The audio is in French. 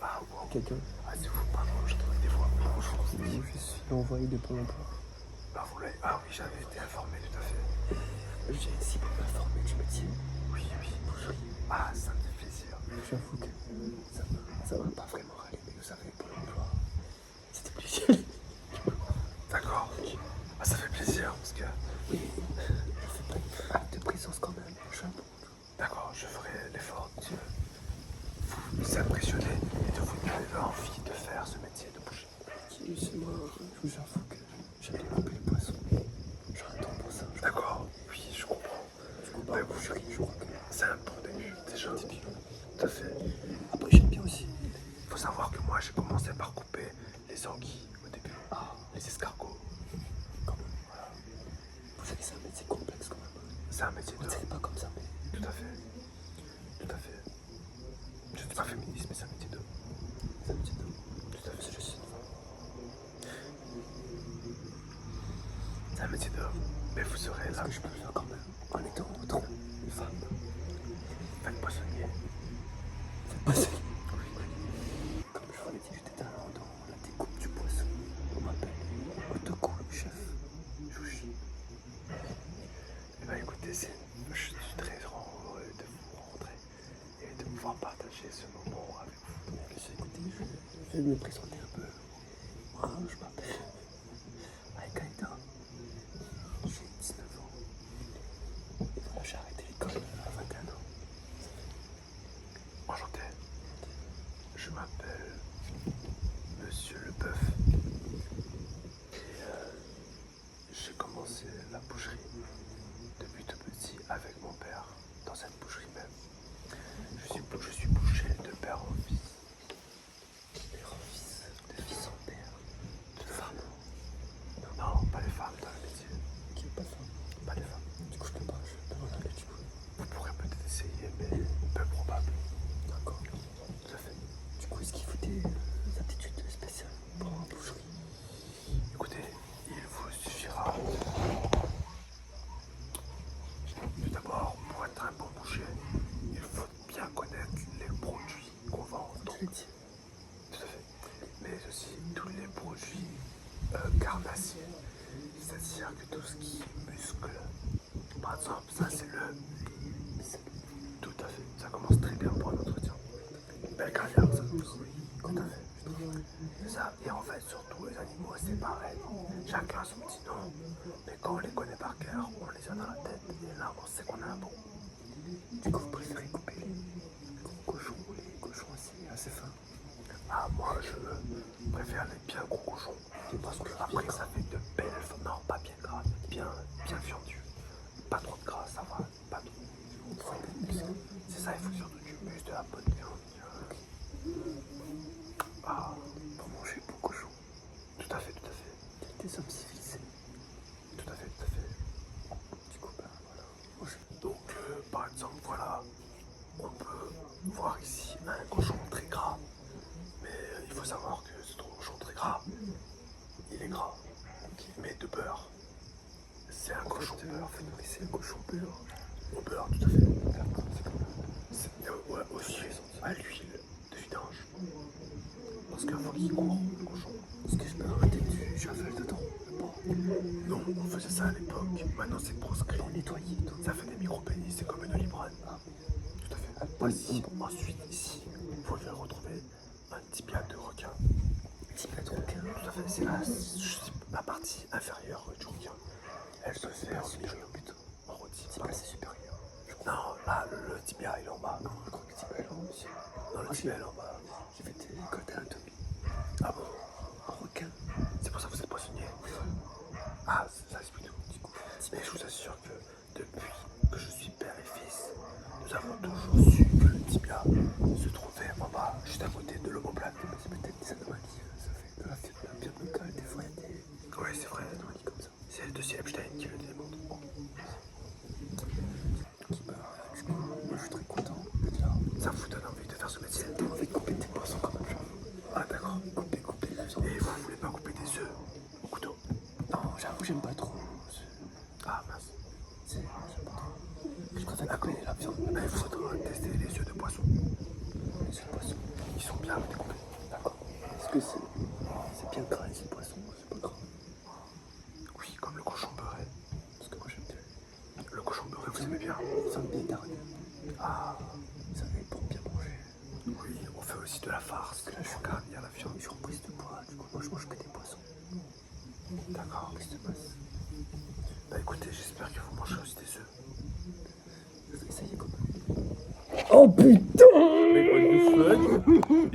Ah, wow. Quelqu'un. Ah, c'est fou, pardon, j'entendais des voix. Oui, bonjour. Je suis envoyé de Pôle emploi. Ah, vous l'avez. Ah, oui, j'avais été informé, tout à fait. J'ai si peu m'informer du métier. Oui, oui. Boucherie. Ah, ça me fait plaisir. J'avoue que ça m'a pas vraiment râlé, mais vous savez, Pôle emploi, c'était plus. D'accord. Ah, ça fait plaisir, parce que. Oui, je fais pas une acte de présence quand même. Je suis un bon. D'accord, je ferai l'effort de vous impressionner et de vous donner envie de faire ce métier de boucher. C'est moi, je vous avoue que j'aime bien couper le poisson. J'ai un temps pour ça. D'accord, oui, je comprends. Du coup, bah, boucherie, je crois que C'est un bon début, déjà. Tout à fait. après, j'aime bien aussi. Il faut savoir que moi, j'ai commencé par couper les anguilles au début. Ah, Les escargots. quand même, voilà. Vous savez, c'est un métier complexe quand même. C'est un métier On de. dirait pas comme ça, mais. Tout à fait. Tout à fait. Je ne suis pas féministe, mais c'est un métier de. C'est un métier de. Tout à fait. C'est juste une femme. C'est un métier d'homme. Mais vous serez Est-ce là. que je peux le faire quand même en étant autant une femme? Faites poissonnier. Faites pas ça. Comme je vous l'ai dit, j'étais talent dans la découpe du poisson. On m'appelle Otoko, le chef. Jouchi. Eh bien, écoutez, je suis très heureux de vous rencontrer et de pouvoir partager ce moment avec vous. Écoutez, je vais me présenter un peu. Moi, je m'appelle Aikaïda. J'ai 19 ans. Et voilà, j'ai arrêté l'école à 21 ans. Enchanté. Je m'appelle Monsieur Leboeuf. Et j'ai commencé la boucherie depuis tout petit avec mon père, dans cette boucherie même. Je suis boucher de père en fils. Père en fils, de fils en père, de femme. Non, pas les femmes dans le métier. Qui est pas de femme. Pas les femmes. Du coup, je peux pas, je peux pas regarder du coup. Vous pourrez peut-être essayer, mais peu probable. D'accord. Tout à fait. Du coup, est-ce qu'il faut des aptitudes spéciales pour la boucherie? Écoutez, il vous suffira tout d'abord, pour être un bon boucher, il faut bien connaître les produits qu'on vend. Donc, Je l'ai dit. tout à fait. Mais aussi tous les produits carnassiers, c'est-à-dire que tout ce qui est muscle, par exemple, ça c'est le. Tout à fait. Ça commence très bien pour un entretien. Une belle carrière, ça aussi. Tout à fait. C'est ça. Et en fait, surtout les animaux, c'est pareil. Chacun a son petit nom. Mais quand on les connaît par cœur, on les a dans la tête. Et là, on sait qu'on a un bon. Du coup, vous préférez couper les gros cochons ou les cochons assez fins? Ah, moi, je préfère les bien gros cochons. Parce que après, ça fait de belles. Non, pas bien gras, bien viandu. Pas trop de gras, ça va. Pas trop. C'est ça, il faut surtout du muscle, de la bonne viande. Ah, Pour manger beau cochon. tout à fait, tout à fait. Des hommes civilisés. Tout à fait, tout à fait. Du coup, bah voilà. Moi, Donc, par exemple, voilà, on peut voir ici un cochon très gras. Mais il faut savoir que ce cochon très gras, il est gras. Mais de beurre. C'est un cochon beurre. vous nourrissez le cochon beurre. Au beurre, tout à fait. D'accord, c'est comme Ouais, aussi à l'huile de vidange. Parce qu'il faut qu'il court, le cochon. Est-ce que je peux arrêter du javel dedans? Non, on faisait ça à l'époque. Maintenant, c'est proscrit. Pour nettoyer tout. Ça fait des micro-pénis, c'est comme une olibrane. Ah, Tout à fait. Voici. Ensuite, ici, vous allez retrouver un tibia de requin. tibia de requin. Tout à fait, c'est la partie inférieure du requin. Elle se fait en supérieur plutôt. En rôti. Tibia, c'est supérieur. Non, là, le tibia, il est en bas. Non, je crois que tibia est là, monsieur. Non, le tibia, il est en bas. J'ai fait des écoles d'anatomie. Ah bon? Un requin. C'est pour ça que vous êtes poissonnier. Ah, ça explique tout. Du coup, mais je vous assure que depuis que je suis père et fils, nous avons toujours su que le tibia se trouvait en bas, juste à côté de l'omoplate. C'est peut-être des anomalies. Ça fait de la fibre locale. Des fois, il y a des Oui, c'est vrai. anomalies comme ça. C'est le dossier Epstein qui le démontre. Qui bah, du coup, moi, je suis très content d'être là. Ça vous donne envie de faire ce métier? T'as envie de couper tes poissons quand même, j'avoue. Ah, d'accord. Couper. Et vous voulez pas couper des œufs au couteau? Non, j'avoue, j'aime pas trop. Ah, mince. J'aime pas. Ça me bien garni. Ah, Ça va être pour bien manger. oui, on fait aussi de la farce. Là, je suis Quand il y a la viande. Je suis en prise de poids, du coup, moi je mange que des poissons. D'accord. Prise de masse. Bah écoutez, j'espère que vous mangerez aussi des œufs. Ça y est, quoi. Oh putain! Mais what the fuck?